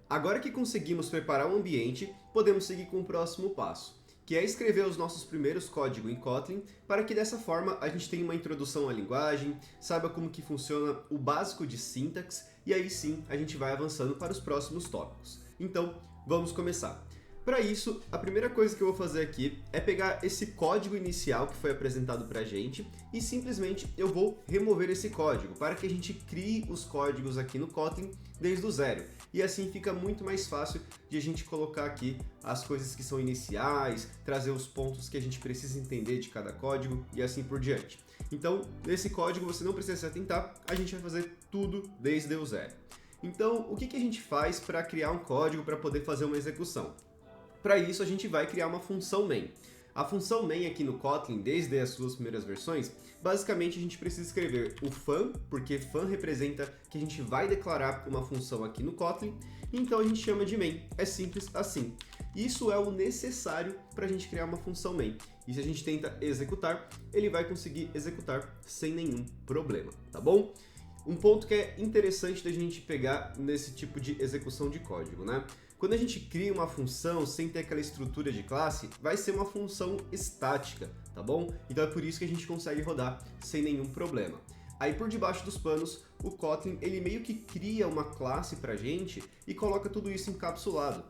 Agora que conseguimos preparar o ambiente, podemos seguir com o próximo passo, que é escrever os nossos primeiros códigos em Kotlin, para que dessa forma a gente tenha uma introdução à linguagem, saiba como que funciona o básico de sintaxe, e aí sim a gente vai avançando para os próximos tópicos. Então, vamos começar. Para isso, a primeira coisa que eu vou fazer aqui é pegar esse código inicial que foi apresentado para a gente e simplesmente eu vou remover esse código para que a gente crie os códigos aqui no Kotlin desde o zero. E assim fica muito mais fácil de a gente colocar aqui as coisas que são iniciais, trazer os pontos que a gente precisa entender de cada código e assim por diante. Então, nesse código você não precisa se atentar, a gente vai fazer tudo desde o zero. Então, o que a gente faz para criar um código para poder fazer uma execução? Para isso, a gente vai criar uma função main. A função main aqui no Kotlin, desde as suas primeiras versões, basicamente a gente precisa escrever o fun, porque fun representa que a gente vai declarar uma função aqui no Kotlin, então a gente chama de main. É simples assim. Isso é o necessário para a gente criar uma função main. E se a gente tenta executar, ele vai conseguir executar sem nenhum problema, tá bom? Um ponto que é interessante da gente pegar nesse tipo de execução de código, né? Quando a gente cria uma função sem ter aquela estrutura de classe, vai ser uma função estática, tá bom? Então é por isso que a gente consegue rodar sem nenhum problema. Aí por debaixo dos panos, o Kotlin ele meio que cria uma classe pra gente e coloca tudo isso encapsulado.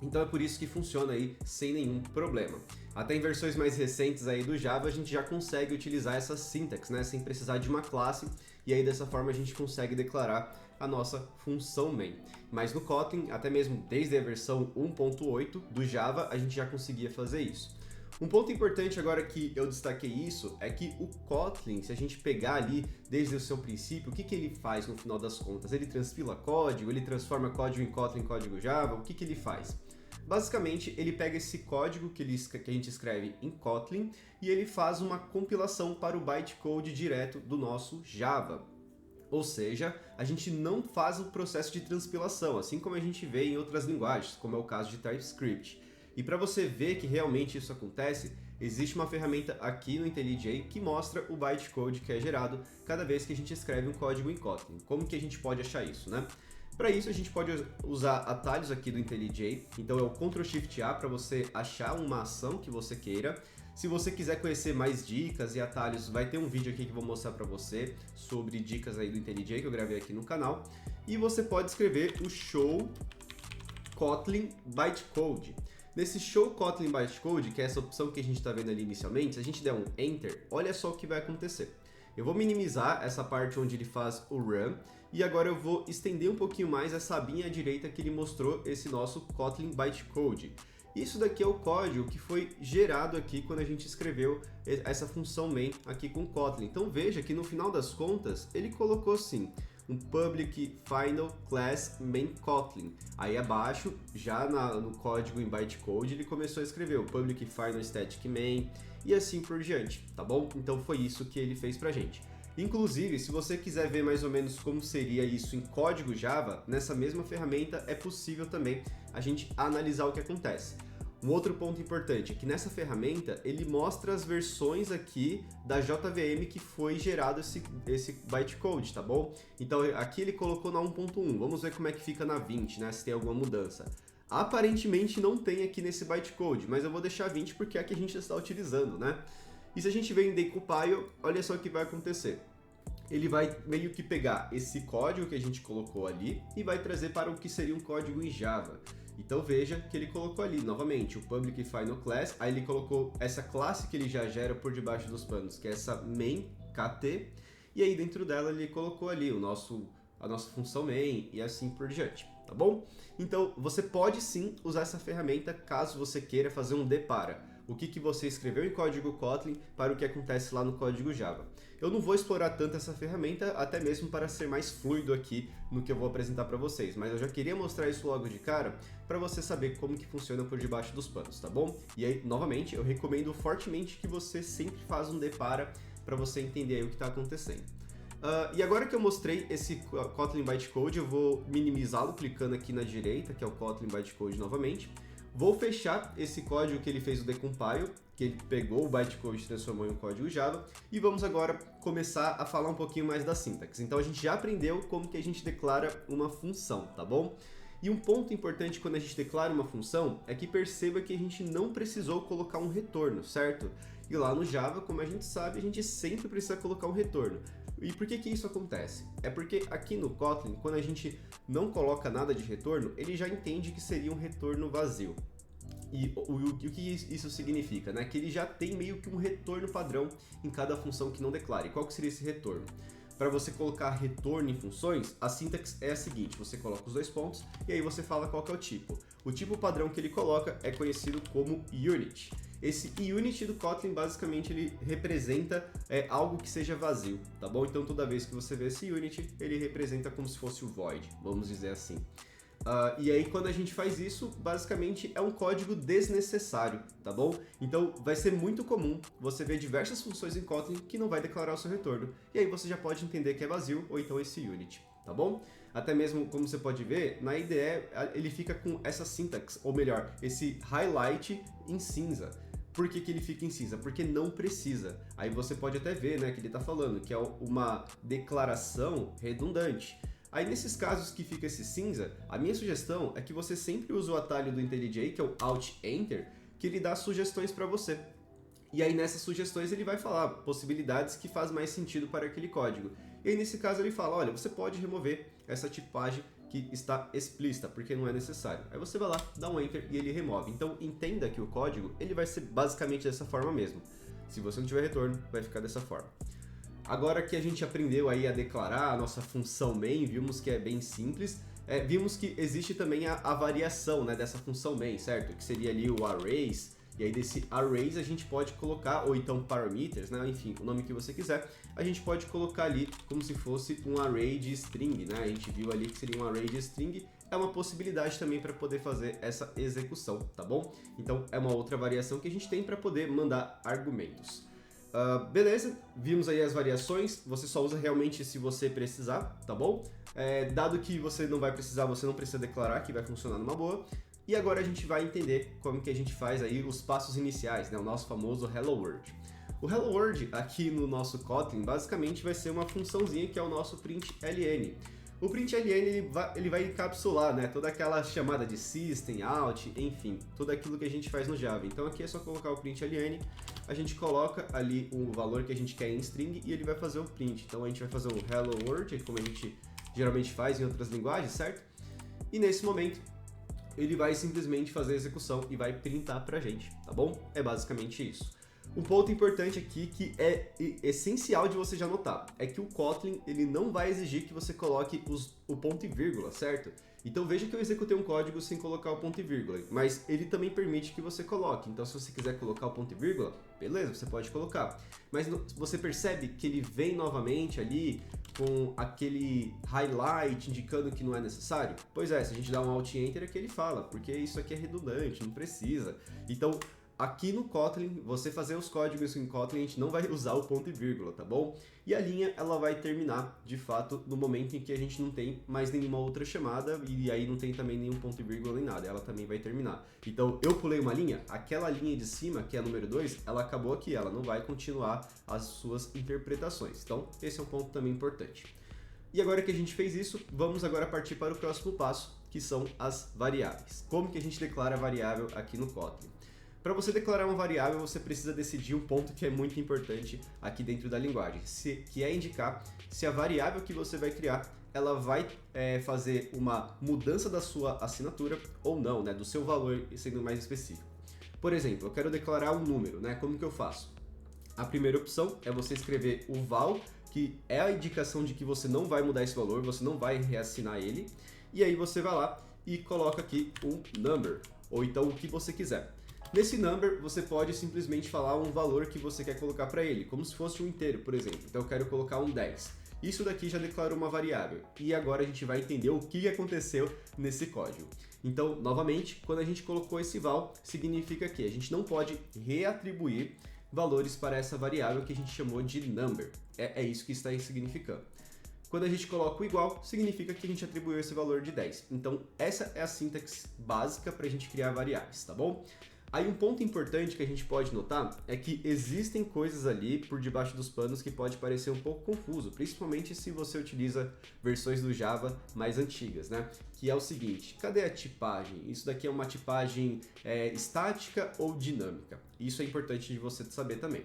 Então é por isso que funciona aí sem nenhum problema. Até em versões mais recentes aí do Java a gente já consegue utilizar essa syntax, né, sem precisar de uma classe, e aí dessa forma a gente consegue declarar a nossa função main. Mas no Kotlin, até mesmo desde a versão 1.8 do Java, a gente já conseguia fazer isso. Um ponto importante agora que eu destaquei isso é que o Kotlin, se a gente pegar ali desde o seu princípio, o que ele faz no final das contas? Ele transpila código, ele transforma código em Kotlin em código Java, o que ele faz? Basicamente, ele pega esse código que a gente escreve em Kotlin e ele faz uma compilação para o bytecode direto do nosso Java. Ou seja, a gente não faz o processo de transpilação, assim como a gente vê em outras linguagens, como é o caso de TypeScript. E para você ver que realmente isso acontece, existe uma ferramenta aqui no IntelliJ que mostra o bytecode que é gerado cada vez que a gente escreve um código em Kotlin. Como que a gente pode achar isso, né? Para isso, a gente pode usar atalhos aqui do IntelliJ, então é o Ctrl+Shift+A para você achar uma ação que você queira. Se você quiser conhecer mais dicas e atalhos, vai ter um vídeo aqui que eu vou mostrar para você sobre dicas aí do IntelliJ que eu gravei aqui no canal. E você pode escrever o show Kotlin bytecode. Nesse show Kotlin bytecode, que é essa opção que a gente está vendo ali inicialmente, se a gente der um Enter, olha só o que vai acontecer. Eu vou minimizar essa parte onde ele faz o run, e agora eu vou estender um pouquinho mais essa abinha à direita que ele mostrou esse nosso Kotlin bytecode. Isso daqui é o código que foi gerado aqui quando a gente escreveu essa função main aqui com Kotlin. Então veja que no final das contas ele colocou assim, um public final class main Kotlin. Aí abaixo, já no código em bytecode, ele começou a escrever o public final static main e assim por diante, tá bom? Então foi isso que ele fez pra gente. Inclusive, se você quiser ver mais ou menos como seria isso em código Java, nessa mesma ferramenta é possível também a gente analisar o que acontece. Um outro ponto importante é que nessa ferramenta ele mostra as versões aqui da JVM que foi gerado esse bytecode, tá bom? Então aqui ele colocou na 1.1, vamos ver como é que fica na 20, né, se tem alguma mudança. Aparentemente não tem aqui nesse bytecode, mas eu vou deixar 20 porque é a que a gente está utilizando, né? E se a gente vem em decompile, olha só o que vai acontecer. Ele vai meio que pegar esse código que a gente colocou ali e vai trazer para o que seria um código em Java. Então veja que ele colocou ali, novamente, o public final class, aí ele colocou essa classe que ele já gera por debaixo dos panos, que é essa main kt, e aí dentro dela ele colocou ali a nossa função main e assim por diante, tá bom? Então você pode sim usar essa ferramenta caso você queira fazer um depara. O que você escreveu em código Kotlin para o que acontece lá no código Java. Eu não vou explorar tanto essa ferramenta, até mesmo para ser mais fluido aqui no que eu vou apresentar para vocês, mas eu já queria mostrar isso logo de cara para você saber como que funciona por debaixo dos panos, tá bom? E aí, novamente, eu recomendo fortemente que você sempre faça um depara para você entender aí o que está acontecendo. E agora que eu mostrei esse Kotlin bytecode, eu vou minimizá-lo clicando aqui na direita, que é o Kotlin bytecode novamente. Vou fechar esse código que ele fez o decompile, que ele pegou o bytecode e transformou em um código Java, e vamos agora começar a falar um pouquinho mais da sintaxe. Então a gente já aprendeu como que a gente declara uma função, tá bom? E um ponto importante quando a gente declara uma função é que perceba que a gente não precisou colocar um retorno, certo? E lá no Java, como a gente sabe, a gente sempre precisa colocar um retorno. E por que isso acontece? É porque aqui no Kotlin, quando a gente não coloca nada de retorno, ele já entende que seria um retorno vazio. E o que isso significa? Né? Que ele já tem meio que um retorno padrão em cada função que não declare. Qual que seria esse retorno? Para você colocar retorno em funções, a sintaxe é a seguinte: você coloca os dois pontos e aí você fala qual que é o tipo. O tipo padrão que ele coloca é conhecido como unit. Esse unit do Kotlin, basicamente, ele representa algo que seja vazio, tá bom? Então, toda vez que você vê esse unit, ele representa como se fosse o void, vamos dizer assim. E aí, quando a gente faz isso, basicamente é um código desnecessário, tá bom? Então, vai ser muito comum você ver diversas funções em Kotlin que não vai declarar o seu retorno. E aí você já pode entender que é vazio, ou então esse unit, tá bom? Até mesmo, como você pode ver, na IDE ele fica com essa sintaxe, ou melhor, esse highlight em cinza. Por que ele fica em cinza? Porque não precisa. Aí você pode até ver, né, que ele está falando que é uma declaração redundante. Aí nesses casos que fica esse cinza, a minha sugestão é que você sempre use o atalho do IntelliJ, que é o Alt-Enter, que ele dá sugestões para você. E aí nessas sugestões ele vai falar possibilidades que faz mais sentido para aquele código. E aí nesse caso ele fala, olha, você pode remover essa tipagem que está explícita, porque não é necessário. Aí você vai lá, dá um Enter e ele remove. Então entenda que o código ele vai ser basicamente dessa forma mesmo. Se você não tiver retorno, vai ficar dessa forma. Agora que a gente aprendeu aí a declarar a nossa função main, vimos que é bem simples, vimos que existe também a variação, né, dessa função main, certo? Que seria ali o arrays, e aí desse arrays a gente pode colocar, ou então parameters, né, enfim, o nome que você quiser, a gente pode colocar ali como se fosse um array de string, né? A gente viu ali que seria um array de string, é uma possibilidade também para poder fazer essa execução, tá bom? Então é uma outra variação que a gente tem para poder mandar argumentos. Beleza, vimos aí as variações, você só usa realmente se você precisar, tá bom? Dado que você não vai precisar, você não precisa declarar que vai funcionar numa boa. E agora a gente vai entender como que a gente faz aí os passos iniciais, né? O nosso famoso Hello World. O Hello World aqui no nosso Kotlin basicamente vai ser uma funçãozinha que é o nosso println. O println ele vai encapsular, né, toda aquela chamada de system, out, enfim, tudo aquilo que a gente faz no Java. Então aqui é só colocar o println, a gente coloca ali o valor que a gente quer em string e ele vai fazer o print. Então a gente vai fazer o Hello World, como a gente geralmente faz em outras linguagens, certo? E nesse momento ele vai simplesmente fazer a execução e vai printar pra gente, tá bom? É basicamente isso. Um ponto importante aqui que é essencial de você já notar é que o Kotlin ele não vai exigir que você coloque o ponto e vírgula, certo? Então veja que eu executei um código sem colocar o ponto e vírgula, mas ele também permite que você coloque. Então se você quiser colocar o ponto e vírgula, beleza, você pode colocar. Mas você percebe que ele vem novamente ali com aquele highlight indicando que não é necessário? Pois é, se a gente dá um Alt-Enter é que ele fala, porque isso aqui é redundante, não precisa. Então aqui no Kotlin, você fazer os códigos em Kotlin, a gente não vai usar o ponto e vírgula, tá bom? E a linha, ela vai terminar, de fato, no momento em que a gente não tem mais nenhuma outra chamada, e aí não tem também nenhum ponto e vírgula nem nada, ela também vai terminar. Então, eu pulei uma linha, aquela linha de cima, que é a número 2, ela acabou aqui, ela não vai continuar as suas interpretações. Então, esse é um ponto também importante. E agora que a gente fez isso, vamos agora partir para o próximo passo, que são as variáveis. Como que a gente declara a variável aqui no Kotlin? Para você declarar uma variável, você precisa decidir um ponto que é muito importante aqui dentro da linguagem, que é indicar se a variável que você vai criar, ela vai fazer uma mudança da sua assinatura ou não, né, do seu valor, sendo mais específico. Por exemplo, eu quero declarar um número, né, como que eu faço? A primeira opção é você escrever o val, que é a indicação de que você não vai mudar esse valor, você não vai reassinar ele, e aí você vai lá e coloca aqui um number, ou então o que você quiser. Nesse number, você pode simplesmente falar um valor que você quer colocar para ele, como se fosse um inteiro, por exemplo. Então eu quero colocar um 10. Isso daqui já declarou uma variável. E agora a gente vai entender o que aconteceu nesse código. Então, novamente, quando a gente colocou esse val, significa que a gente não pode reatribuir valores para essa variável que a gente chamou de number. É isso que está significando. Quando a gente coloca o igual, significa que a gente atribuiu esse valor de 10. Então, essa é a sintaxe básica para a gente criar variáveis, tá bom? Aí um ponto importante que a gente pode notar é que existem coisas ali por debaixo dos panos que pode parecer um pouco confuso, principalmente se você utiliza versões do Java mais antigas, né? Que é o seguinte, cadê a tipagem? Isso daqui é uma tipagem estática ou dinâmica? Isso é importante de você saber também.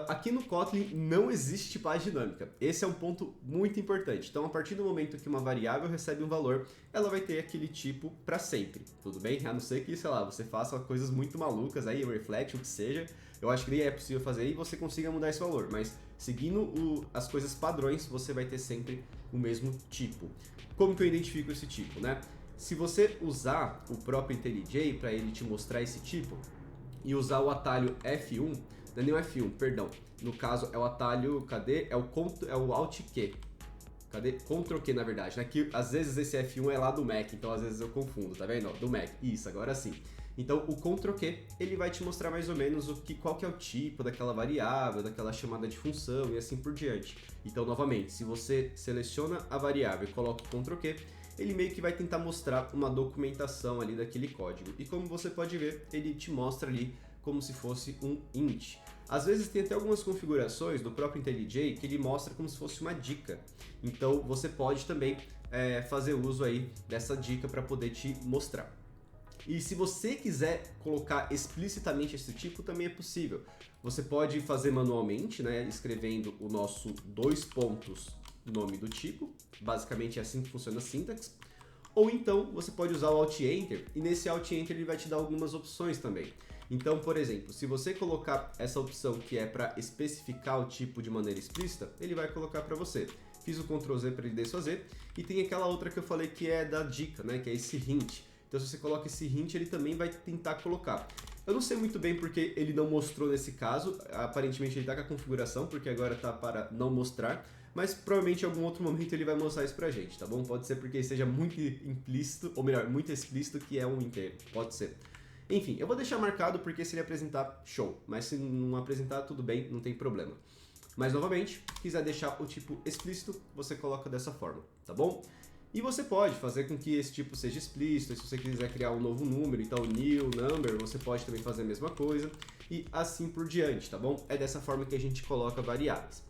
Aqui no Kotlin não existe tipagem dinâmica. Esse é um ponto muito importante. Então, a partir do momento que uma variável recebe um valor, ela vai ter aquele tipo para sempre, tudo bem? A não ser que, sei lá, você faça coisas muito malucas aí, reflect, o que seja. Eu acho que nem é possível fazer e você consiga mudar esse valor. Mas seguindo as coisas padrões, você vai ter sempre o mesmo tipo. Como que eu identifico esse tipo, né? Se você usar o próprio IntelliJ para ele te mostrar esse tipo e usar o atalho F1, não é nem o F1, perdão. No caso, é o atalho, cadê? É o Alt Q. Cadê? Ctrl Q, na verdade, né? Que às vezes esse F1 é lá do Mac, então às vezes eu confundo, tá vendo? Do Mac. Isso, agora sim. Então, o Ctrl Q, ele vai te mostrar mais ou menos qual que é o tipo daquela variável, daquela chamada de função e assim por diante. Então, novamente, se você seleciona a variável e coloca o Ctrl Q, ele meio que vai tentar mostrar uma documentação ali daquele código. E como você pode ver, ele te mostra ali como se fosse um int. Às vezes tem até algumas configurações do próprio IntelliJ que ele mostra como se fosse uma dica. Então você pode também fazer uso aí dessa dica para poder te mostrar. E se você quiser colocar explicitamente esse tipo, também é possível. Você pode fazer manualmente, né, escrevendo o nosso dois pontos nome do tipo. Basicamente é assim que funciona a sintaxe. Ou então você pode usar o Alt Enter e nesse Alt Enter ele vai te dar algumas opções também. Então, por exemplo, se você colocar essa opção que é para especificar o tipo de maneira explícita, ele vai colocar para você. Fiz o Ctrl Z para ele desfazer e tem aquela outra que eu falei que é da dica, né, que é esse hint. Então, se você coloca esse hint, ele também vai tentar colocar. Eu não sei muito bem porque ele não mostrou nesse caso, aparentemente ele está com a configuração, porque agora está para não mostrar, mas provavelmente em algum outro momento ele vai mostrar isso pra gente, tá bom? Pode ser porque seja muito implícito, ou melhor, muito explícito que é um inteiro, pode ser. Enfim, eu vou deixar marcado porque se ele apresentar, show. Mas se não apresentar, tudo bem, não tem problema. Mas novamente, se quiser deixar o tipo explícito, você coloca dessa forma, tá bom? E você pode fazer com que esse tipo seja explícito, e se você quiser criar um novo número, então new number, você pode também fazer a mesma coisa, e assim por diante, tá bom? É dessa forma que a gente coloca variáveis.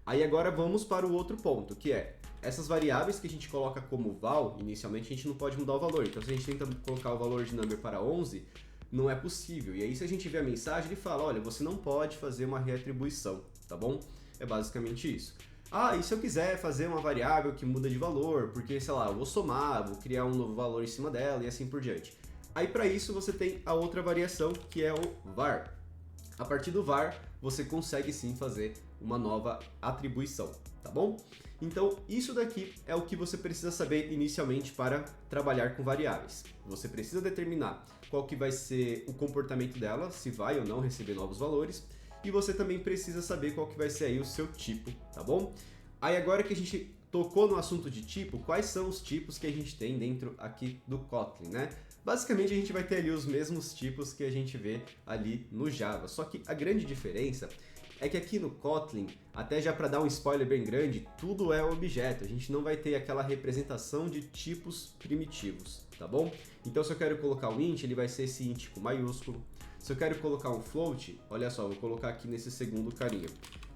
Aí agora vamos para o outro ponto, que é essas variáveis que a gente coloca como val, inicialmente a gente não pode mudar o valor, então se a gente tenta colocar o valor de number para 11, não é possível. E aí se a gente vê a mensagem, ele fala, olha, você não pode fazer uma reatribuição, tá bom? É basicamente isso. Ah, e se eu quiser fazer uma variável que muda de valor, porque, sei lá, eu vou somar, vou criar um novo valor em cima dela e assim por diante. Aí para isso você tem a outra variação, que é o var. A partir do var, você consegue sim fazer uma nova atribuição, tá bom? Então, isso daqui é o que você precisa saber inicialmente para trabalhar com variáveis. Você precisa determinar qual que vai ser o comportamento dela, se vai ou não receber novos valores, e você também precisa saber qual que vai ser aí o seu tipo, tá bom? Aí agora que a gente tocou no assunto de tipo, quais são os tipos que a gente tem dentro aqui do Kotlin, né? Basicamente a gente vai ter ali os mesmos tipos que a gente vê ali no Java, só que a grande diferença é que aqui no Kotlin, até já para dar um spoiler bem grande, tudo é objeto, a gente não vai ter aquela representação de tipos primitivos, tá bom? Então se eu quero colocar um int, ele vai ser esse int com maiúsculo. Se eu quero colocar um float, olha só, vou colocar aqui nesse segundo carinha.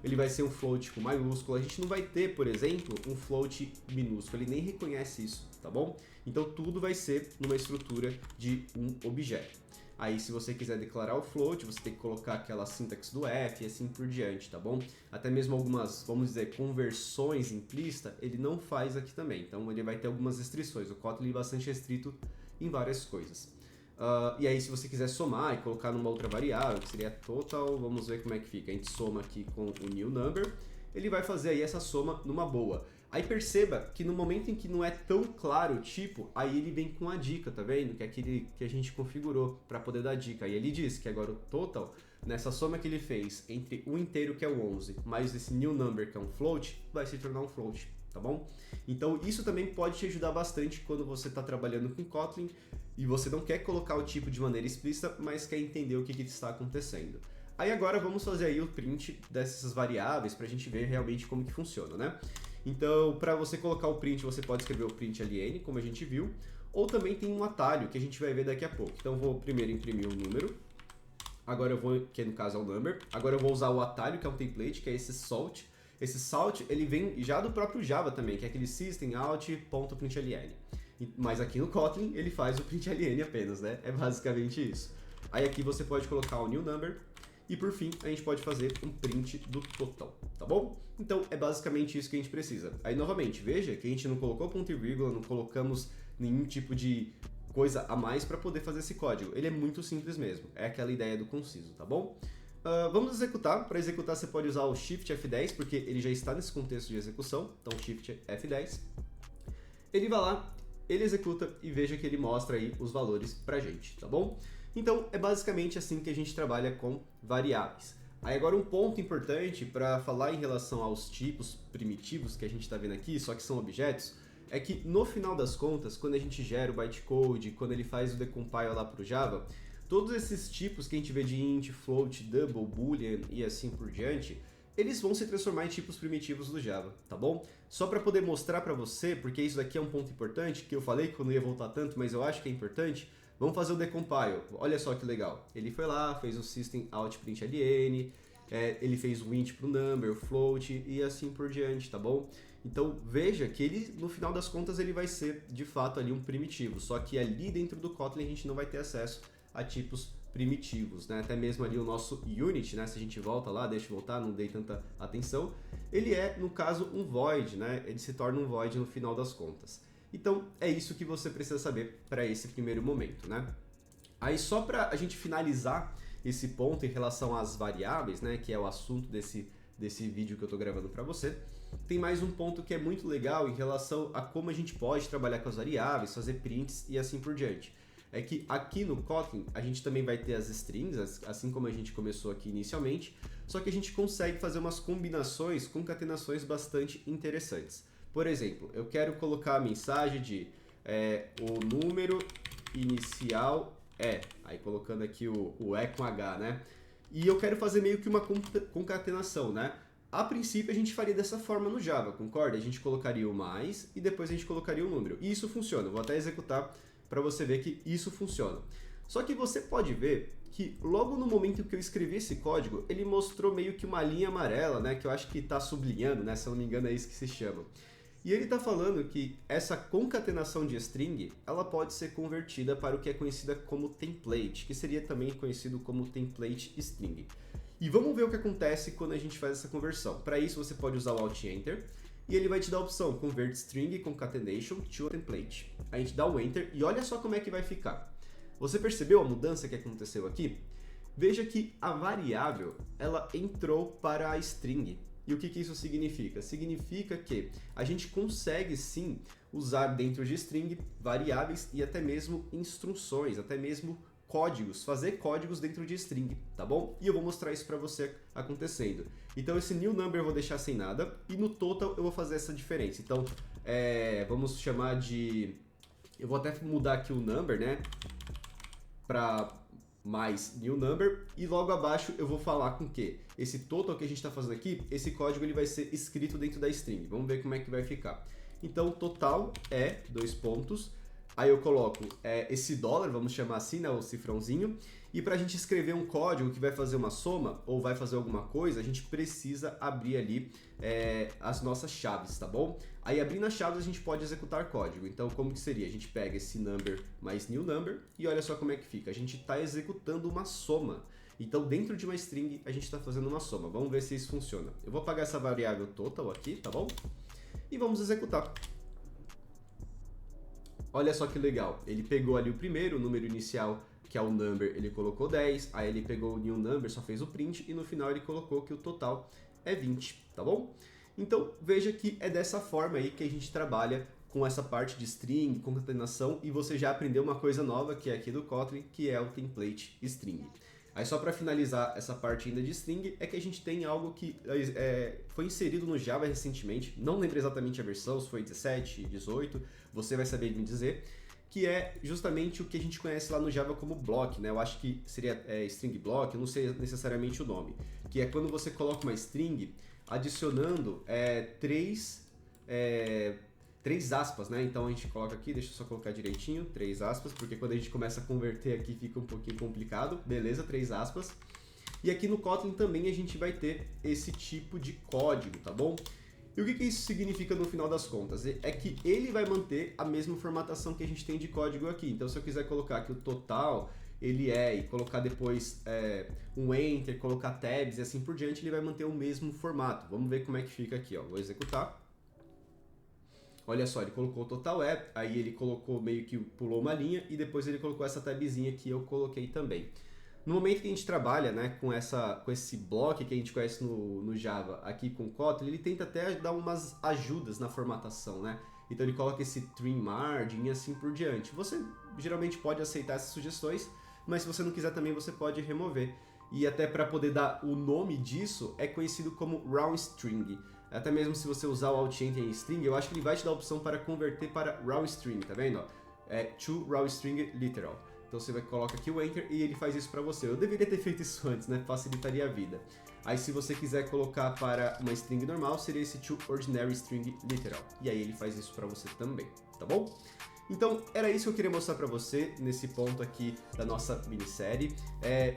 Ele vai ser um float com maiúsculo, a gente não vai ter, por exemplo, um float minúsculo, ele nem reconhece isso, tá bom? Então tudo vai ser numa estrutura de um objeto. Aí se você quiser declarar o float, você tem que colocar aquela sintaxe do F e assim por diante, tá bom? Até mesmo algumas, vamos dizer, conversões implícitas, ele não faz aqui também. Então ele vai ter algumas restrições. O Kotlin é bastante restrito em várias coisas. E aí se você quiser somar e colocar numa outra variável, que seria total, vamos ver como é que fica. A gente soma aqui com o new number, ele vai fazer aí essa soma numa boa. Aí perceba que no momento em que não é tão claro o tipo, aí ele vem com a dica, tá vendo? Que é aquele que a gente configurou para poder dar dica. Aí ele diz que agora o total, nessa soma que ele fez entre o inteiro, que é o 11, mais esse new number, que é um float, vai se tornar um float, tá bom? Então isso também pode te ajudar bastante quando você está trabalhando com Kotlin e você não quer colocar o tipo de maneira explícita, mas quer entender o que está acontecendo. Aí agora vamos fazer aí o print dessas variáveis para a gente ver realmente como que funciona, né? Então, para você colocar o print, você pode escrever o print ln, como a gente viu, ou também tem um atalho que a gente vai ver daqui a pouco. Então, vou primeiro imprimir o número, Agora eu vou, que no caso é o number. Agora eu vou usar o atalho, que é um template, que é esse salt. Esse salt, ele vem já do próprio Java também, que é aquele system out.println. Mas aqui no Kotlin, ele faz o println apenas, né? É basicamente isso. Aí aqui você pode colocar o new number. E por fim, a gente pode fazer um print do total, tá bom? Então, é basicamente isso que a gente precisa. Aí, novamente, veja que a gente não colocou ponto e vírgula, não colocamos nenhum tipo de coisa a mais para poder fazer esse código. Ele é muito simples mesmo, é aquela ideia do conciso, tá bom? Vamos executar. Para executar, você pode usar o Shift F10, porque ele já está nesse contexto de execução. Então, Shift F10. Ele vai lá, ele executa e veja que ele mostra aí os valores pra gente, tá bom? Então, é basicamente assim que a gente trabalha com variáveis. Aí agora um ponto importante para falar em relação aos tipos primitivos que a gente está vendo aqui, só que são objetos, é que no final das contas, quando a gente gera o bytecode, quando ele faz o decompile lá para o Java, todos esses tipos que a gente vê de int, float, double, boolean e assim por diante, eles vão se transformar em tipos primitivos do Java, tá bom? Só para poder mostrar para você, porque isso daqui é um ponto importante, que eu falei que eu não ia voltar tanto, mas eu acho que é importante. Vamos fazer o decompile. Olha só que legal. Ele foi lá, fez o system out println, ele fez o int pro number, float e assim por diante, tá bom? Então veja que ele, no final das contas, ele vai ser de fato ali um primitivo. Só que ali dentro do Kotlin a gente não vai ter acesso a tipos primitivos, né? Até mesmo ali o nosso unit, né? Se a gente volta lá, deixa eu voltar, não dei tanta atenção. Ele é, no caso, um void, né? Ele se torna um void no final das contas. Então, é isso que você precisa saber para esse primeiro momento, né? Aí, só para a gente finalizar esse ponto em relação às variáveis, né, que é o assunto desse vídeo que eu estou gravando para você, tem mais um ponto que é muito legal em relação a como a gente pode trabalhar com as variáveis, fazer prints e assim por diante. É que aqui no Kotlin a gente também vai ter as strings, assim como a gente começou aqui inicialmente, só que a gente consegue fazer umas combinações, concatenações bastante interessantes. Por exemplo, eu quero colocar a mensagem de o número inicial aí colocando aqui o E com H, né? E eu quero fazer meio que uma concatenação, né? A princípio a gente faria dessa forma no Java, concorda? A gente colocaria o mais e depois a gente colocaria o número. E isso funciona, eu vou até executar para você ver que isso funciona. Só que você pode ver que logo no momento que eu escrevi esse código, ele mostrou meio que uma linha amarela, né? Que eu acho que está sublinhando, né? Se eu não me engano é isso que se chama. E ele está falando que essa concatenação de string, ela pode ser convertida para o que é conhecida como template, que seria também conhecido como template string. E vamos ver o que acontece quando a gente faz essa conversão. Para isso você pode usar o Alt Enter, e ele vai te dar a opção Convert String Concatenation to a Template. A gente dá o Enter e olha só como é que vai ficar. Você percebeu a mudança que aconteceu aqui? Veja que a variável, ela entrou para a string. E o que isso significa? Significa que a gente consegue sim usar dentro de string variáveis e até mesmo instruções, até mesmo códigos, fazer códigos dentro de string, tá bom? E eu vou mostrar isso para você acontecendo. Então esse new number eu vou deixar sem nada e no total eu vou fazer essa diferença. Então vamos chamar de... Eu vou até mudar aqui o number, né? Para mais new number, e logo abaixo eu vou falar com que esse total que a gente está fazendo aqui, esse código ele vai ser escrito dentro da string. Vamos ver como é que vai ficar. Então total é 2 pontos, aí eu coloco esse dólar, vamos chamar assim, né, o cifrãozinho, e para a gente escrever um código que vai fazer uma soma ou vai fazer alguma coisa, a gente precisa abrir ali as nossas chaves, tá bom? Aí abrindo as chaves a gente pode executar código. Então como que seria? A gente pega esse number mais new number e olha só como é que fica. A gente está executando uma soma. Então dentro de uma string a gente está fazendo uma soma. Vamos ver se isso funciona. Eu vou apagar essa variável total aqui, tá bom? E vamos executar. Olha só que legal. Ele pegou ali o primeiro, o número inicial, que é o number, ele colocou 10. Aí ele pegou o new number, só fez o print e no final ele colocou que o total é 20, tá bom? Então, veja que é dessa forma aí que a gente trabalha com essa parte de string, concatenação, e você já aprendeu uma coisa nova que é aqui do Kotlin, que é o template string. Aí só para finalizar essa parte ainda de string, é que a gente tem algo que foi inserido no Java recentemente, não lembro exatamente a versão, se foi 17, 18, você vai saber me dizer, que é justamente o que a gente conhece lá no Java como block, né? Eu acho que seria string block, eu não sei necessariamente o nome, que é quando você coloca uma string adicionando três 3 aspas, né? Então a gente coloca aqui, deixa eu só colocar direitinho, 3 aspas, porque quando a gente começa a converter aqui fica um pouquinho complicado. Beleza, 3 aspas. E aqui no Kotlin também a gente vai ter esse tipo de código, tá bom? E o que isso significa no final das contas? É que ele vai manter a mesma formatação que a gente tem de código aqui. Então se eu quiser colocar aqui o total, e colocar depois um enter, colocar tabs e assim por diante, ele vai manter o mesmo formato. Vamos ver como é que fica aqui, ó. Vou executar. Olha só, ele colocou o total aí ele colocou meio que pulou uma linha e depois ele colocou essa tabzinha que eu coloquei também. No momento que a gente trabalha, né, com esse bloco que a gente conhece no Java aqui com o Kotlin, ele tenta até dar umas ajudas na formatação, né? Então ele coloca esse trim margin e assim por diante. Você geralmente pode aceitar essas sugestões, mas se você não quiser também você pode remover. E até para poder dar o nome disso é conhecido como round string. Até mesmo se você usar o alt-enter em string, eu acho que ele vai te dar a opção para converter para round string, tá vendo? To round string literal. Então você coloca aqui o enter e ele faz isso para você. Eu deveria ter feito isso antes, né? Facilitaria a vida. Aí se você quiser colocar para uma string normal, seria esse to ordinary string literal. E aí ele faz isso para você também, tá bom? Então, era isso que eu queria mostrar para você nesse ponto aqui da nossa minissérie.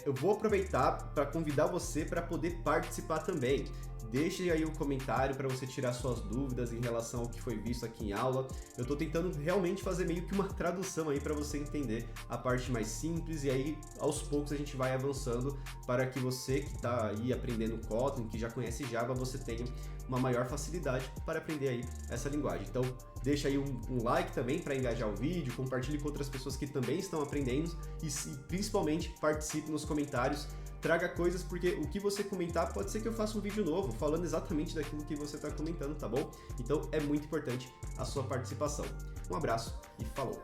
Eu vou aproveitar para convidar você para poder participar também. Deixe aí um comentário para você tirar suas dúvidas em relação ao que foi visto aqui em aula. Eu estou tentando realmente fazer meio que uma tradução aí para você entender a parte mais simples e aí aos poucos a gente vai avançando para que você que está aí aprendendo Kotlin, que já conhece Java, você tenha uma maior facilidade para aprender aí essa linguagem. Então deixa aí um like também para engajar o vídeo, compartilhe com outras pessoas que também estão aprendendo e principalmente participe nos comentários. Traga coisas, porque o que você comentar pode ser que eu faça um vídeo novo falando exatamente daquilo que você está comentando, tá bom? Então é muito importante a sua participação. Um abraço e falou!